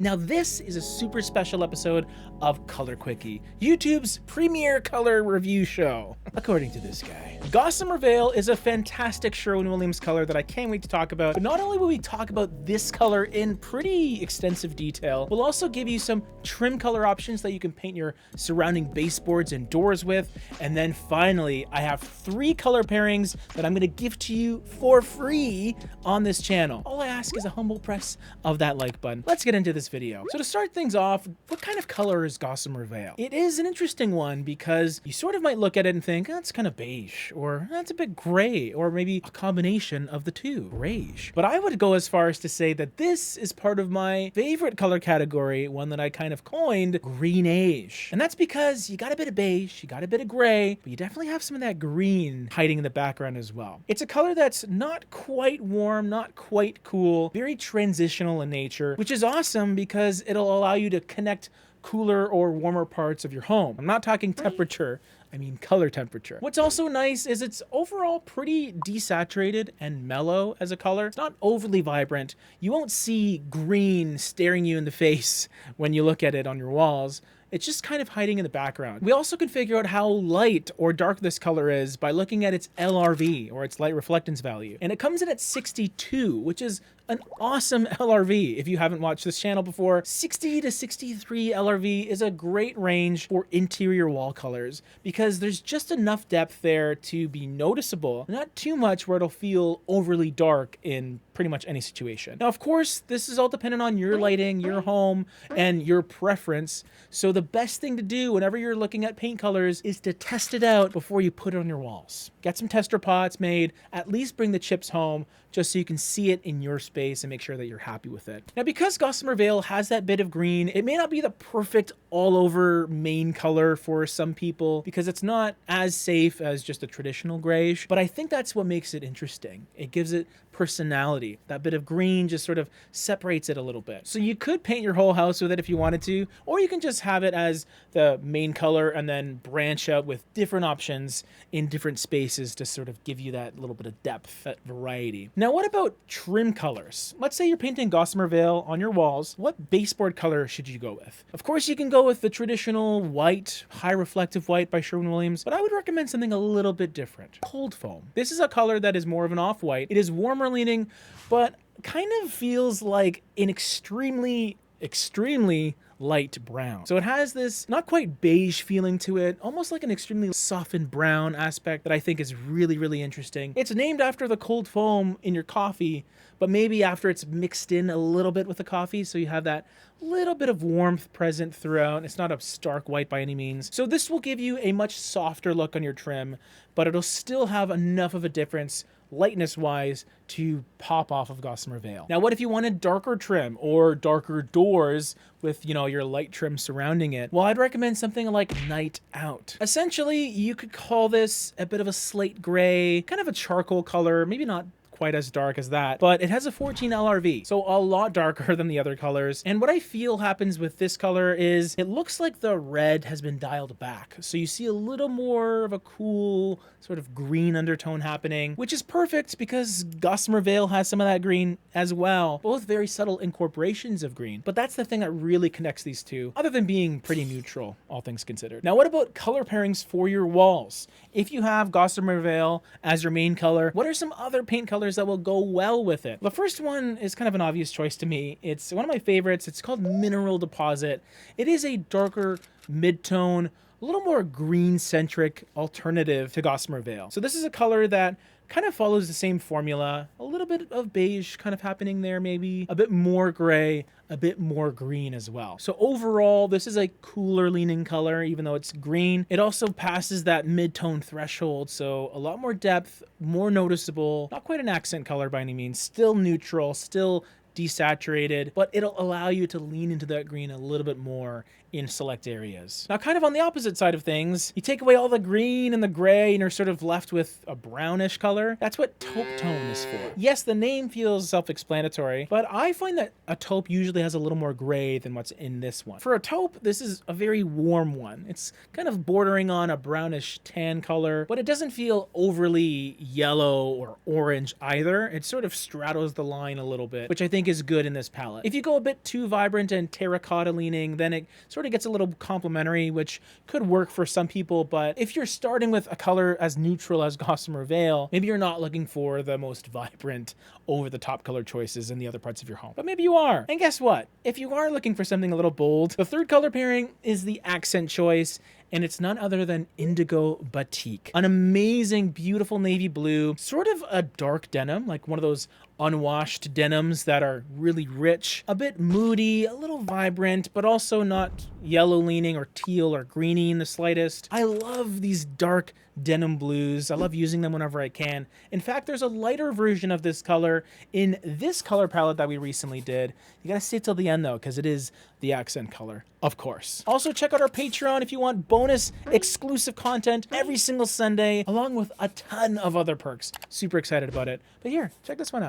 Now this is a super special episode of Color Quickie, YouTube's premier color review show, according to this guy. Gossamer Veil is a fantastic Sherwin-Williams color that I can't wait to talk about, but not only will we talk about this color in pretty extensive detail, we'll also give you some trim color options that you can paint your surrounding baseboards and doors with, and then finally, I have 3 color pairings that I'm gonna give to you for free on this channel. All I ask is a humble press of that like button. Let's get into this video. So to start things off, what kind of color is Gossamer Veil? It is an interesting one because you sort of might look at it and think, that's kind of beige, or that's a bit gray, or maybe a combination of the two, grayish. But I would go as far as to say that this is part of my favorite color category, one that I kind of coined greenish. And that's because you got a bit of beige, you got a bit of gray, but you definitely have some of that green hiding in the background as well. It's a color that's not quite warm, not quite cool, very transitional in nature, which is awesome because it'll allow you to connect cooler or warmer parts of your home. I'm not talking temperature, I mean color temperature. What's also nice is it's overall pretty desaturated and mellow as a color. It's not overly vibrant. You won't see green staring you in the face when you look at it on your walls. It's just kind of hiding in the background. We also can figure out how light or dark this color is by looking at its LRV, or its light reflectance value. And it comes in at 62, which is an awesome LRV. If you haven't watched this channel before, 60 to 63 LRV is a great range for interior wall colors because there's just enough depth there to be noticeable, not too much where it'll feel overly dark in pretty much any situation. Now, of course, this is all dependent on your lighting, your home, and your preference. So the best thing to do whenever you're looking at paint colors is to test it out before you put it on your walls. Get some tester pots made, at least bring the chips home just so you can see it in your space and make sure that you're happy with it. Now, because Gossamer Veil has that bit of green, it may not be the perfect all-over main color for some people because it's not as safe as just a traditional grayish, but I think that's what makes it interesting. It gives it personality. That bit of green just sort of separates it a little bit. So you could paint your whole house with it if you wanted to, or you can just have it as the main color and then branch out with different options in different spaces to sort of give you that little bit of depth, that variety. Now, what about trim colors? Let's say you're painting Gossamer Veil on your walls. What baseboard color should you go with? Of course, you can go with the traditional white, high reflective white by Sherwin-Williams, but I would recommend something a little bit different. Cold foam. This is a color that is more of an off-white. It is warmer leaning, but kind of feels like an extremely light brown. So it has this not quite beige feeling to it, almost like an extremely softened brown aspect that I think is really interesting. It's named after the cold foam in your coffee, but maybe after it's mixed in a little bit with the coffee, so you have that little bit of warmth present throughout. It's not a stark white by any means. So this will give you a much softer look on your trim, but it'll still have enough of a difference lightness-wise to pop off of Gossamer Veil. Now, what if you wanted darker trim or darker doors with, your light trim surrounding it? Well, I'd recommend something like Night Out. Essentially, you could call this a bit of a slate gray, kind of a charcoal color, maybe not quite as dark as that, but it has a 14 LRV, so a lot darker than the other colors. And what I feel happens with this color is it looks like the red has been dialed back. So you see a little more of a cool sort of green undertone happening, which is perfect because Gossamer Veil has some of that green as well. Both very subtle incorporations of green, but that's the thing that really connects these two, other than being pretty neutral, all things considered. Now, what about color pairings for your walls? If you have Gossamer Veil as your main color, what are some other paint colors that will go well with it? The first one is kind of an obvious choice to me. It's one of my favorites. It's called Mineral Deposit. It is a darker mid-tone, a little more green-centric alternative to Gossamer Veil. So this is a color that kind of follows the same formula, a little bit of beige kind of happening there, maybe a bit more gray, a bit more green as well. So overall, this is a cooler leaning color, even though it's green. It also passes that mid-tone threshold, so a lot more depth, more noticeable, not quite an accent color by any means, still neutral, still desaturated, but it'll allow you to lean into that green a little bit more in select areas. Now, kind of on the opposite side of things, you take away all the green and the gray and you're sort of left with a brownish color. That's what taupe tone is for. Yes, the name feels self-explanatory, but I find that a taupe usually has a little more gray than what's in this one. For a taupe, this is a very warm one. It's kind of bordering on a brownish tan color, but it doesn't feel overly yellow or orange either. It sort of straddles the line a little bit, which I think think is good in this palette. If you go a bit too vibrant and terracotta leaning, then it sort of gets a little complementary, which could work for some people. But if you're starting with a color as neutral as Gossamer Veil, maybe you're not looking for the most vibrant, over-the-top color choices in the other parts of your home. But maybe you are. And guess what? If you are looking for something a little bold, the third color pairing is the accent choice, and it's none other than Indigo Batik. An amazing, beautiful navy blue, sort of a dark denim, like one of those unwashed denims that are really rich, a bit moody, a little vibrant, but also not yellow leaning or teal or greeny in the slightest. I love these dark denim blues. I love using them whenever I can. In fact, there's a lighter version of this color in this color palette that we recently did. You gotta stay till the end though, because it is the accent color, of course. Also, check out our Patreon if you want bonus exclusive content every single Sunday, along with a ton of other perks. Super excited about it. But here, check this one out.